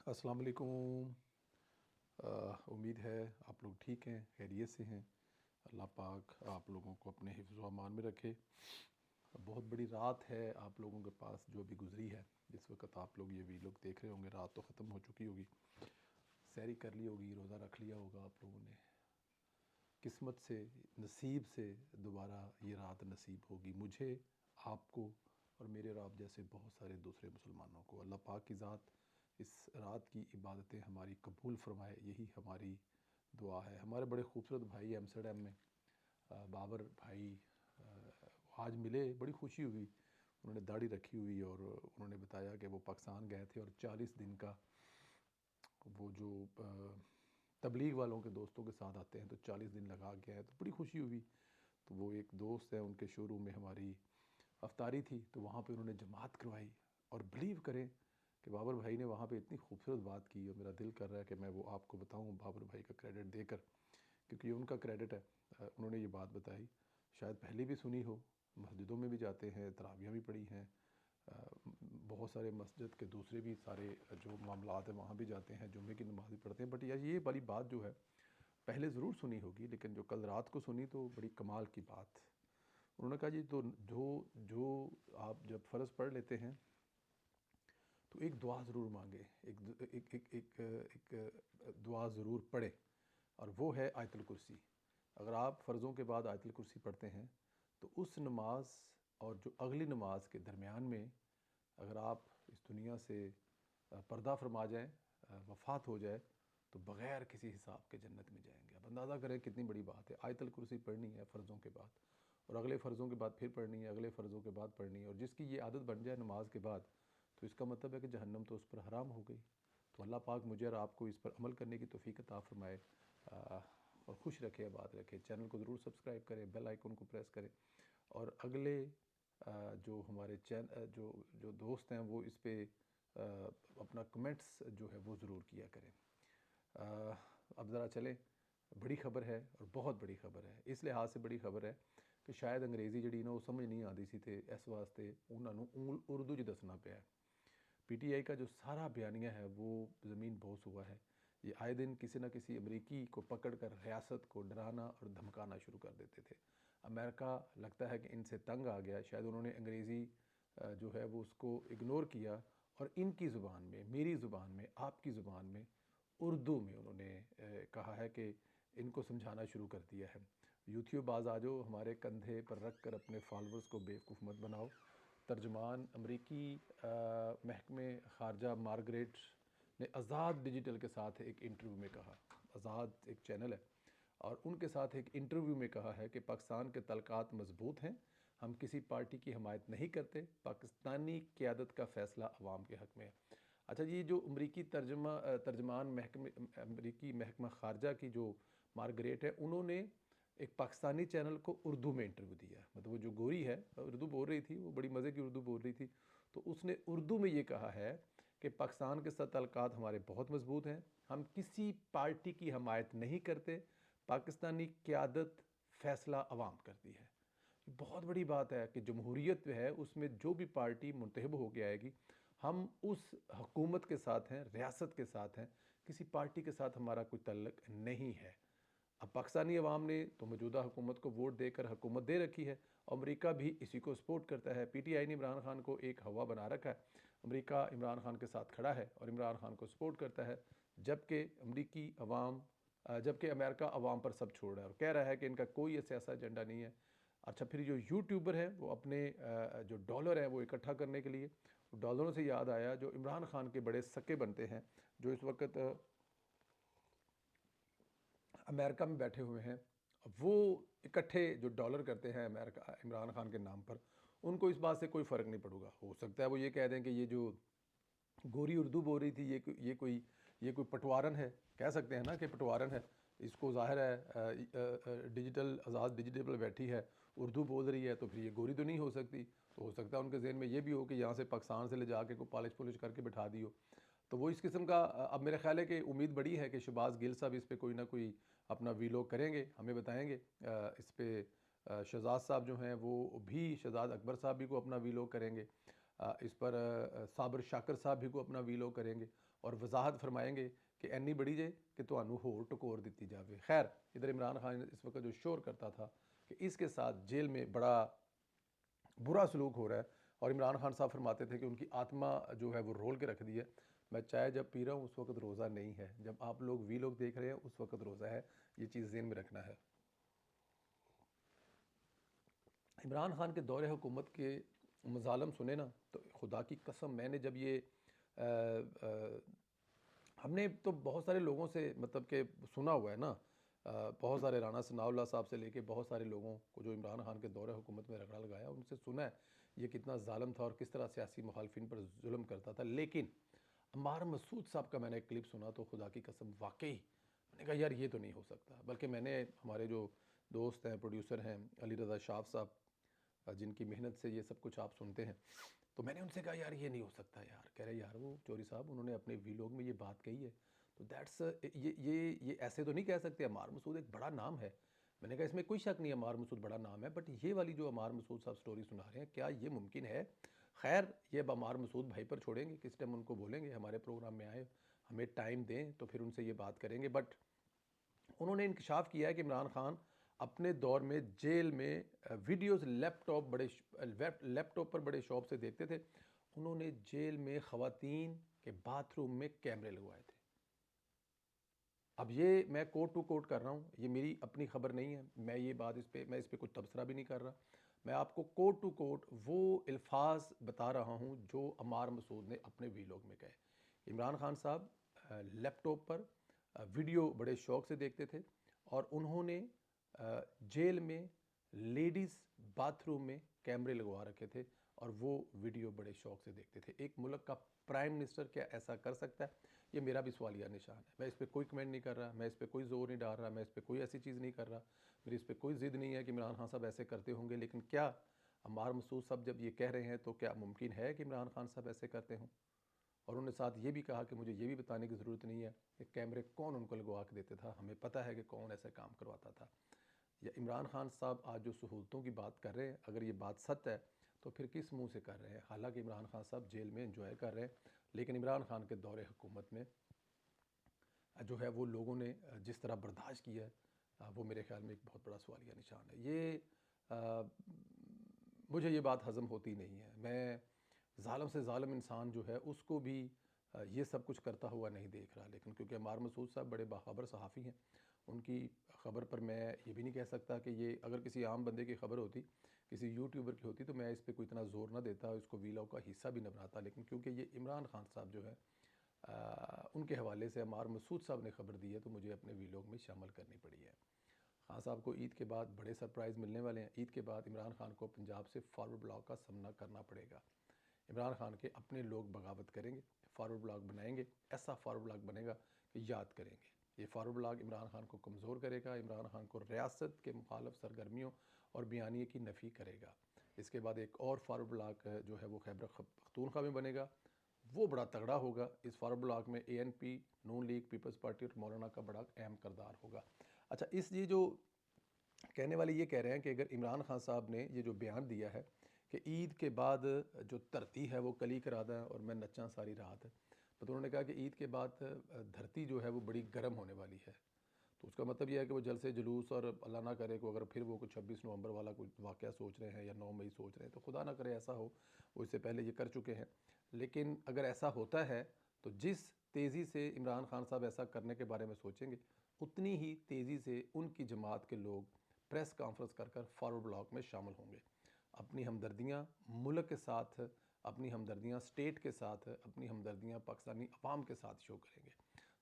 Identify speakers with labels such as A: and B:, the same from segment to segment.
A: अस्सलाम वालेकुम। उम्मीद है आप लोग ठीक हैं, खैरियत से हैं। अल्लाह पाक आप लोगों को अपने हिफ्ज़ व अमान में रखे। बहुत बड़ी रात है आप लोगों के पास जो अभी गुज़री है। जिस वक्त आप लोग ये वीडियो देख रहे होंगे रात तो ख़त्म हो चुकी होगी, सैरी कर ली होगी, रोज़ा रख लिया होगा आप लोगों ने। किस्मत से, नसीब से दोबारा ये रात नसीब होगी मुझे, आपको और मेरे और आप जैसे बहुत सारे दूसरे मुसलमानों को। अल्लाह पाक की ज़ात इस रात की इबादतें हमारी कबूल फ़रमाए, यही हमारी दुआ है। हमारे बड़े खूबसूरत भाई एम्स्टर्डम में बाबर भाई आज मिले, बड़ी खुशी हुई। उन्होंने दाढ़ी रखी हुई और उन्होंने बताया कि वो पाकिस्तान गए थे और 40 दिन का वो जो तबलीग वालों के दोस्तों के साथ आते हैं तो 40 दिन लगा के आए, तो बड़ी खुशी हुई। तो वो एक दोस्त है, उनके शोरूम में हमारी अफ्तारी थी, तो वहाँ पे उन्होंने जमात करवाई। और बिलीव करें कि बाबर भाई ने वहाँ पे इतनी खूबसूरत बात की और मेरा दिल कर रहा है कि मैं वो आपको बताऊँ बाबर भाई का क्रेडिट देकर, क्योंकि ये उनका क्रेडिट है। उन्होंने ये बात बताई, शायद पहले भी सुनी हो। मस्जिदों में भी जाते हैं, तरावियाँ भी पढ़ी हैं, बहुत सारे मस्जिद के दूसरे भी सारे जो मामलात हैं वहाँ भी जाते हैं, जुम्मे की नमाज़ भी पढ़ते हैं। बट यार ये वाली बात जो है पहले ज़रूर सुनी होगी, लेकिन जो कल रात को सुनी तो बड़ी कमाल की बात। उन्होंने कहा जी, तो जो जो आप जब फ़र्ज़ पढ़ लेते हैं तो एक दुआ ज़रूर मांगे, एक दुआ ज़रूर पढ़े, और वो है आयतुल कुर्सी। अगर आप फ़र्ज़ों के बाद आयतुल कुर्सी पढ़ते हैं तो उस नमाज और जो अगली नमाज के दरमियान में अगर आप इस दुनिया से पर्दा फरमा जाएं, वफ़ात हो जाए, तो बग़ैर किसी हिसाब के जन्नत में जाएंगे। अब अंदाज़ा करें कितनी बड़ी बात है। आयतुल कुर्सी पढ़नी है फ़र्ज़ों के बाद, और अगले फ़र्ज़ों के बाद फिर पढ़नी है, अगले फ़र्ज़ों के बाद पढ़नी है। और जिसकी ये आदत बन जाए नमाज के बाद, तो इसका मतलब है कि जहन्नम तो उस पर हराम हो गई। तो अल्लाह पाक मुझे और आपको इस पर अमल करने की तौफीक अता फ़रमाए और खुश रखे, आबाद रखे। चैनल को ज़रूर सब्सक्राइब करें, बेल आइकन को प्रेस करें, और अगले जो हमारे जो जो दोस्त हैं वो इस पे अपना कमेंट्स जो है वो ज़रूर किया करें। अब ज़रा चलें, बड़ी खबर है और बहुत बड़ी खबर है। इस लिहाज से बड़ी खबर है कि शायद अंग्रेज़ी जी ना वो समझ नहीं आती सी, थे इस वास्ते उन्होंने उर्दू च दसना पाया। PTI का जो सारा बयानिया है वो ज़मीन बोस हुआ है। ये आए दिन किसी न किसी अमरीकी को पकड़ कर रियासत को डराना और धमकाना शुरू कर देते थे। अमेरिका लगता है कि इनसे तंग आ गया, शायद उन्होंने अंग्रेज़ी जो है वो उसको इग्नोर किया और इनकी ज़ुबान में, मेरी ज़ुबान में, आपकी ज़ुबान में, उर्दू में उन्होंने कहा है कि इनको समझाना शुरू कर दिया है। यूट्यूब बाज़ आ जाओ, हमारे कंधे पर रख कर अपने फॉलोअर्स को बेवकूफ़ मत बनाओ। तर्जमान अमरीकी महकमे ख़ारजा मार्गरेट ने आज़ाद डिजिटल के साथ एक इंटरव्यू में कहा, आज़ाद एक चैनल है, और उनके साथ एक इंटरव्यू में कहा है कि पाकिस्तान के तल्क़ात मज़बूत हैं, हम किसी पार्टी की हमायत नहीं करते, पाकिस्तानी क़यादत का फ़ैसला अवाम के हक़ में है। अच्छा जी, जो अमरीकी तर्जमान महकमे अमरीकी महकमा ख़ारजा की जो मार्गरेट है, उन्होंने एक पाकिस्तानी चैनल को उर्दू में इंटरव्यू दिया। मतलब वो जो गोरी है उर्दू बोल रही थी, वो बड़ी मज़े की उर्दू बोल रही थी, तो उसने उर्दू में ये कहा है कि पाकिस्तान के साथ ताल्लुकात हमारे बहुत मज़बूत हैं, हम किसी पार्टी की हमायत नहीं करते, पाकिस्तानी क़यादत फ़ैसला अवाम करती है। ये बहुत बड़ी बात है कि जमहूरियत है उसमें जो भी पार्टी मुंतखब होकर आएगी, हम उस हुकूमत के साथ हैं, रियासत के साथ हैं, किसी पार्टी के साथ हमारा कोई तल्लक नहीं है। अब पाकिस्तानी अवाम ने तो मौजूदा हुकूमत को वोट देकर हुकूमत दे रखी है, अमेरिका भी इसी को सपोर्ट करता है। PTI ने इमरान खान को एक हवा बना रखा है, अमेरिका इमरान खान के साथ खड़ा है और इमरान खान को सपोर्ट करता है, जबकि अमरीकी अवाम जबकि अमेरिका अवाम पर सब छोड़ रहा है और कह रहा है कि इनका कोई ऐसा एजेंडा नहीं है। अच्छा, फिर जो यूट्यूबर हैं वो अपने जो डॉलर हैं वो इकट्ठा करने के लिए, डॉलरों से याद आया जो इमरान खान के बड़े सक्के बनते हैं, जो इस वक्त अमेरिका में बैठे हुए हैं, वो इकट्ठे जो डॉलर करते हैं अमेरिका इमरान खान के नाम पर, उनको इस बात से कोई फ़र्क नहीं पड़ेगा। हो सकता है वो ये कह दें कि ये जो गोरी उर्दू बोल रही थी ये कोई पटवारन है, कह सकते हैं ना कि पटवारन है। इसको ज़ाहिर है डिजिटल आज़ाद डिजिटल पर बैठी है, उर्दू बोल रही है, तो फिर ये गोरी तो नहीं हो सकती। तो हो सकता है उनके ज़हन में ये भी हो कि यहाँ से पाकिस्तान से ले जाके कोई पॉलिश पुलिश करके बिठा दी हो। तो वो इस किस्म का अब मेरा ख्याल है कि उम्मीद बड़ी है कि शहबाज गिल साहब इस पे कोई ना कोई अपना वीलॉग करेंगे, हमें बताएंगे। इस पे शहजाद साहब जो हैं वो भी, शहजाद अकबर साहब भी को अपना वीलॉग करेंगे। इस पर साबर शाकर साहब भी को अपना वीलॉग करेंगे और वजाहत फरमाएंगे कि एनी बड़ी जे कि तुहानू होर टकोर दी जाए। खैर, इधर इमरान खान इस वक्त जो शोर करता था कि इसके साथ जेल में बड़ा बुरा सलूक हो रहा है, और इमरान खान साहब फरमाते थे कि उनकी आत्मा जो है वो रोल के रख दी है। मैं चाय जब पी रहा हूँ उस वक्त रोज़ा नहीं है, जब आप लोग वीलॉग देख रहे हैं उस वक्त रोज़ा है। ये चीज़ ज़हन में रखना है। इमरान खान के दौरे हुकूमत के मज़ालम सुने ना, तो खुदा की कसम मैंने जब ये हमने तो बहुत सारे लोगों से मतलब कि सुना हुआ है ना, बहुत सारे राना सनाउल्लाह साहब से लेके बहुत सारे लोगों को जो इमरान खान के दौरे हुकूमत में रगड़ा लगाया, उनसे सुना है ये कितना ज़ालिम था और किस तरह सियासी मुखालफिन पर जुल्म करता था। लेकिन अम्मार मसूद साहब का मैंने एक क्लिप सुना तो खुदा की कसम वाकई मैंने कहा यार ये तो नहीं हो सकता। बल्कि मैंने हमारे जो दोस्त हैं, प्रोड्यूसर हैं, अली रज़ा शाफ साहब, जिनकी मेहनत से ये सब कुछ आप सुनते हैं, तो मैंने उनसे कहा यार ये नहीं हो सकता यार। कह रहे यार वो चौधरी साहब उन्होंने अपने वीलॉग में ये बात कही है, तो दैट्स ये ऐसे तो नहीं कह सकते। अम्मार मसूद एक बड़ा नाम है। मैंने कहा इसमें कोई शक नहीं, अम्मार मसूद बड़ा नाम है, बट ये वाली जो अम्मार मसूद साहब स्टोरी सुना रहे हैं, क्या ये मुमकिन है? खैर, ये अब अम्मार मसूद भाई पर छोड़ेंगे, किस टाइम उनको बोलेंगे हमारे प्रोग्राम में आए, हमें टाइम दें तो फिर उनसे ये बात करेंगे। बट उन्होंने इंकशाफ किया है कि इमरान खान अपने दौर में जेल में वीडियोस लैपटॉप पर बड़े शौक से देखते थे। उन्होंने जेल में ख़वातीन के बाथरूम में कैमरे लगवाए थे। अब ये मैं कोट टू कोट कर रहा हूँ, ये मेरी अपनी खबर नहीं है, मैं ये बात मैं इस पर कुछ तबसरा भी नहीं कर रहा। मैं आपको कोट टू कोट वो अल्फाज बता रहा हूँ जो अम्मार मसूद ने अपने वीलॉग में कहे। इमरान खान साहब लैपटॉप पर वीडियो बड़े शौक से देखते थे, और उन्होंने जेल में लेडीज़ बाथरूम में कैमरे लगवा रखे थे और वो वीडियो बड़े शौक से देखते थे। एक मुल्क का प्राइम मिनिस्टर क्या ऐसा कर सकता है? ये मेरा भी सवालिया निशान है। मैं इस पर कोई कमेंट नहीं कर रहा, मैं इस पर कोई ज़ोर नहीं डाल रहा, मैं इस पर कोई ऐसी चीज़ नहीं कर रहा, मेरी इस पर कोई ज़िद नहीं है कि इमरान खान साहब ऐसे करते होंगे। लेकिन क्या अम्मार मसूद साहब जब ये कह रहे हैं तो क्या मुमकिन है कि इमरान खान साहब ऐसे करते हों? और उन्होंने साथ ये भी कहा कि मुझे ये भी बताने की ज़रूरत नहीं है कि कैमरे कौन उनको लगवा के देते था, हमें पता है कि कौन ऐसा काम करवाता था। या इमरान खान साहब आज जो सहूलतों की बात कर रहे हैं, अगर ये बात सच है तो फिर किस मुंह से कर रहे हैं? हालांकि इमरान खान साहब जेल में एंजॉय कर रहे हैं, लेकिन इमरान खान के दौरे हुकूमत में जो है वो लोगों ने जिस तरह बर्दाश्त किया है, वो मेरे ख्याल में एक बहुत बड़ा सवालिया निशान है। ये मुझे ये बात हज़म होती नहीं है। मैं ज़ालिम से ज़ालिम इंसान जो है उसको भी ये सब कुछ करता हुआ नहीं देख रहा। लेकिन क्योंकि अम्मार मसूद साहब बड़े बाखबर सहाफ़ी हैं, उनकी ख़बर पर मैं ये भी नहीं कह सकता कि ये अगर किसी आम बंदे की ख़बर होती, किसी यूट्यूबर की होती, तो मैं इस पर कोई इतना ज़ोर ना देता, इसको वीलॉग का हिस्सा भी न बनाता। लेकिन क्योंकि ये इमरान खान साहब जो है उनके हवाले से अम्मार मसूद साहब ने ख़बर दी है, तो मुझे अपने वीलॉग में शामिल करनी पड़ी है। खान साहब को ईद के बाद बड़े सरप्राइज़ मिलने वाले हैं। ईद के बाद इमरान खान को पंजाब से फॉरवर्ड ब्लॉक का सामना करना पड़ेगा। इमरान खान के अपने लोग बगावत करेंगे, फॉरवर्ड ब्लॉक बनाएंगे, ऐसा फॉरवर्ड ब्लॉक बनेगा कि याद करेंगे। ये फॉरवर्ड ब्लॉक इमरान खान को कमज़ोर करेगा, इमरान खान को रियासत के मुखालफ सरगर्मियों और बयानिए की नफ़ी करेगा। इसके बाद एक और फॉरवर्ड ब्लॉक जो है वो खैबर पख्तूनख्वा में बनेगा, वो बड़ा तगड़ा होगा। इस फॉरवर्ड ब्लॉक में ANP, नून लीग, पीपल्स पार्टी और मौलाना का बड़ा अहम किरदार होगा। अच्छा, इस ये जो कहने वाले ये कह रहे हैं कि अगर इमरान खान साहब ने ये जो बयान दिया है कि ईद के बाद जो धरती है वो कली करा दा और मैं नचा सारी रात, तो उन्होंने कहा कि ईद के बाद धरती जो है वो बड़ी गर्म होने वाली है। तो उसका मतलब ये है कि वो जलसे जुलूस और अल्लाह ना करे को अगर फिर वो कुछ 26 नवंबर वाला कोई वाक़या सोच रहे हैं या 9 मई सोच रहे हैं, तो खुदा ना करे ऐसा हो, वो इससे पहले ये कर चुके हैं। लेकिन अगर ऐसा होता है तो जिस तेज़ी से इमरान खान साहब ऐसा करने के बारे में सोचेंगे, उतनी ही तेज़ी से उनकी जमात के लोग प्रेस कॉन्फ्रेंस कर कर फॉरवर्ड ब्लॉक में शामिल होंगे। अपनी हमदर्दियाँ मुल्क के साथ, अपनी हमदर्दियाँ स्टेट के साथ, अपनी हमदर्दियाँ पाकिस्तानी अवाम के साथ शो करेंगे।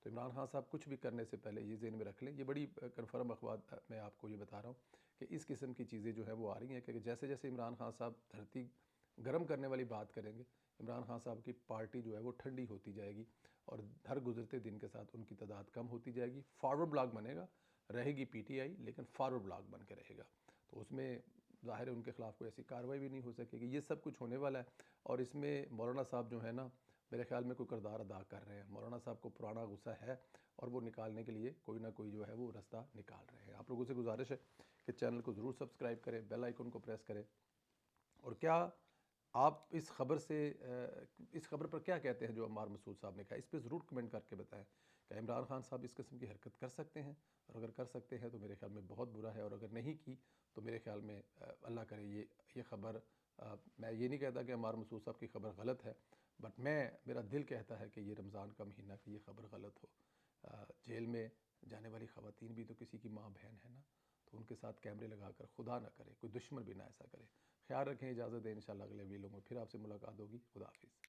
A: तो इमरान खान साहब कुछ भी करने से पहले ये ज़हन में रख लें। ये बड़ी कन्फर्म अखबार मैं आपको ये बता रहा हूँ कि इस किस्म की चीज़ें जो है वो आ रही हैं कि जैसे जैसे इमरान खान साहब धरती गर्म करने वाली बात करेंगे, इमरान खान साहब की पार्टी जो है वो ठंडी होती जाएगी और हर गुजरते दिन के साथ उनकी तादाद कम होती जाएगी। फॉरवर्ड ब्लॉक बनेगा, रहेगी PTI, लेकिन फॉरवर्ड ब्लॉक बन के रहेगा। तो उसमें ज़ाहिर है उनके ख़िलाफ़ कोई ऐसी कार्रवाई भी नहीं हो सकेगी। ये सब कुछ होने वाला है और इसमें मौलाना साहब जो है ना, मेरे ख़्याल में कोई किरदार अदा कर रहे हैं। मौलाना साहब को पुराना गुस्सा है और वो निकालने के लिए कोई ना कोई जो है वो रास्ता निकाल रहे हैं। आप लोगों से गुजारिश है कि चैनल को ज़रूर सब्सक्राइब करें, बेल आइकन को प्रेस करें। और क्या आप इस खबर पर क्या कहते हैं जो अम्मार मसूद साहब ने कहा? इस पे ज़रूर कमेंट करके बताएं। क्या इमरान खान साहब इस किस्म की हरकत कर सकते हैं? और अगर कर सकते हैं तो मेरे ख्याल में बहुत बुरा है, और अगर नहीं की तो मेरे ख्याल में अल्लाह करे ये खबर, मैं ये नहीं कहता कि अम्मार मसूद साहब की खबर गलत है, बट मेरा दिल कहता है कि ये रमज़ान का महीना कि ये खबर गलत हो। जेल में जाने वाली ख़वातीन भी तो किसी की माँ बहन है ना, तो उनके साथ कैमरे लगाकर खुदा ना करे कोई दुश्मन भी ना ऐसा करे। ख्याल रखें, इजाज़त दें, इंशाल्लाह अगले वीडियो में फिर आपसे मुलाकात होगी। खुदा हाफिज़।